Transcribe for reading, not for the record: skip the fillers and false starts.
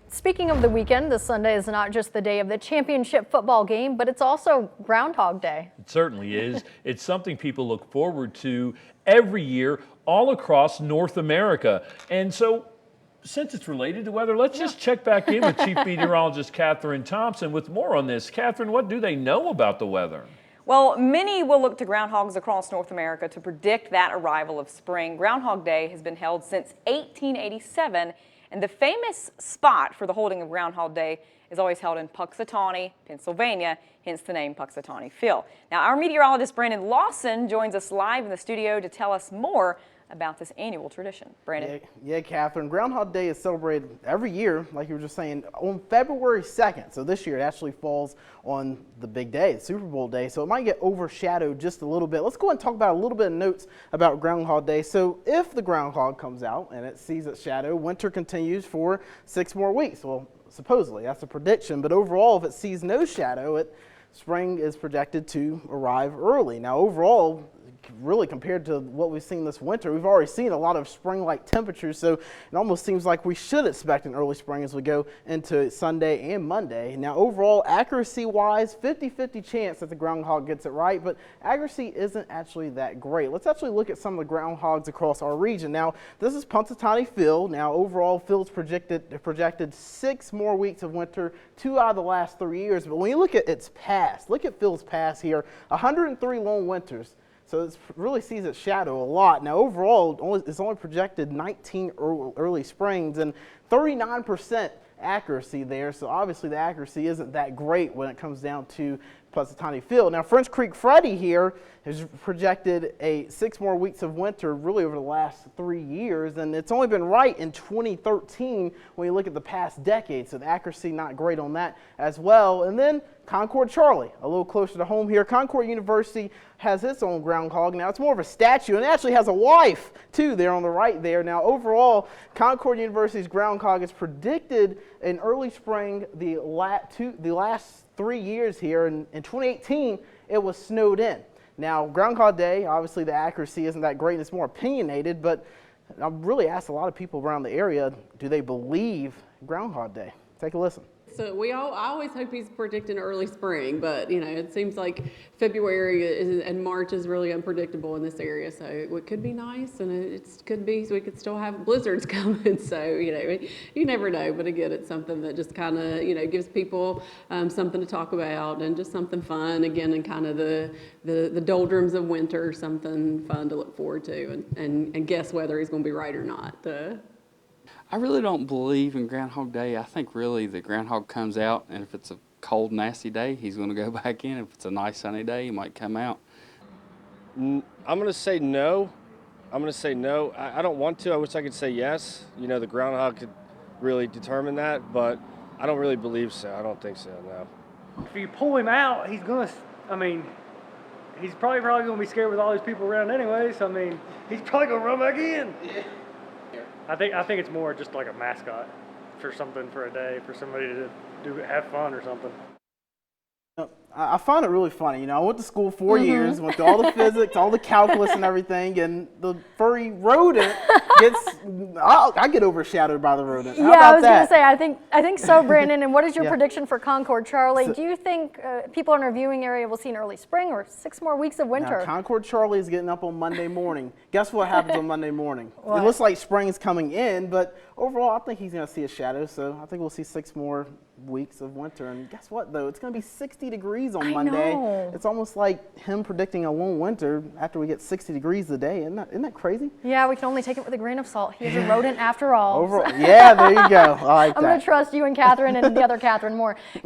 Speaking of the weekend, this Sunday is not just the day of the championship football game, but it's also Groundhog Day. It certainly is. It's something people look forward to every year all across North America. And so, since it's related to weather, let's just check back in with Chief Meteorologist Catherine Thompson with more on this. Catherine, what do they know about the weather? Well, many will look to groundhogs across North America to predict that arrival of spring. Groundhog Day has been held since 1887, and the famous spot for the holding of Groundhog Day is always held in Puxatawney, Pennsylvania, hence the name Puxatawney Phil. Now, our meteorologist Brandon Lawson joins us live in the studio to tell us more about this annual tradition. Brandon. Yeah, Catherine. Groundhog Day is celebrated every year, like you were just saying, on February 2nd. So this year it actually falls on the big day, the Super Bowl day. So it might get overshadowed just a little bit. Let's go ahead and talk about a little bit of notes about Groundhog Day. So if the groundhog comes out and it sees its shadow, winter continues for 6 more weeks. Well, supposedly, that's a prediction. But overall, if it sees no shadow, spring is projected to arrive early. Now, overall, really compared to what we've seen this winter, we've already seen a lot of spring-like temperatures, so it almost seems like we should expect an early spring as we go into Sunday and Monday. Now, overall, accuracy-wise, 50-50 chance that the groundhog gets it right, but accuracy isn't actually that great. Let's actually look at some of the groundhogs across our region. Now, this is Puxatawney Phil. Now, overall, Phil's projected 6 more weeks of winter, 2 out of the last 3 years, but when you look at its past, look at Phil's past here, 103 lone winters. So it really sees its shadow a lot. Now overall, it's only projected 19 early springs and 39% accuracy there. So obviously the accuracy isn't that great when it comes down to Puxatawney Phil. Now French Creek Freddy here has projected 6 more weeks of winter really over the last 3 years, and it's only been right in 2013 when you look at the past decade. So the accuracy not great on that as well. And then Concord Charlie, a little closer to home here. Concord University has its own groundhog. Now it's more of a statue, and it actually has a wife too there on the right there. Now overall, Concord University's groundhog is predicted in early spring the last 3 years here. In 2018, it was snowed in. Now, Groundhog Day, obviously the accuracy isn't that great, and it's more opinionated, but I've really asked a lot of people around the area, do they believe Groundhog Day? Take a listen. So I always hope he's predicting early spring, but you know, it seems like February and March is really unpredictable in this area. So it could be nice, and it could be, so we could still have blizzards coming. So you know, you never know. But again, it's something that just kind of gives people something to talk about and just something fun. Again, and kind of the doldrums of winter, something fun to look forward to, and guess whether he's going to be right or not. I really don't believe in Groundhog Day. I think really the groundhog comes out, and if it's a cold, nasty day, he's going to go back in. If it's a nice, sunny day, he might come out. I'm going to say no. I don't want to. I wish I could say yes. You know, the groundhog could really determine that, but I don't really believe so. I don't think so, no. If you pull him out, he's going to, he's probably going to be scared with all these people around anyway, so he's probably going to run back in. Yeah. I think it's more just like a mascot for something for a day, for somebody to have fun or something. I find it really funny. You know, I went to school 4 years, went through all the physics, all the calculus and everything, and the furry rodent I get overshadowed by the rodent. How about I was going that? to say, I think so, Brandon. And what is your prediction for Concord Charlie? Do you think people in our viewing area will see an early spring or 6 more weeks of winter? Now, Concord Charlie is getting up on Monday morning. Guess what happens on Monday morning? What? It looks like spring's coming in, but overall, I think he's going to see a shadow. So I think we'll see 6 more weeks of winter. And guess what, though? It's going to be 60 degrees on Monday. Know. It's almost like him predicting a lone winter after we get 60 degrees a day. Isn't that crazy? Yeah, we can only take it with a grain of salt. He is a rodent after all. Yeah, there you go. I like I'm that. going to trust you and Catherine and the other Catherine more.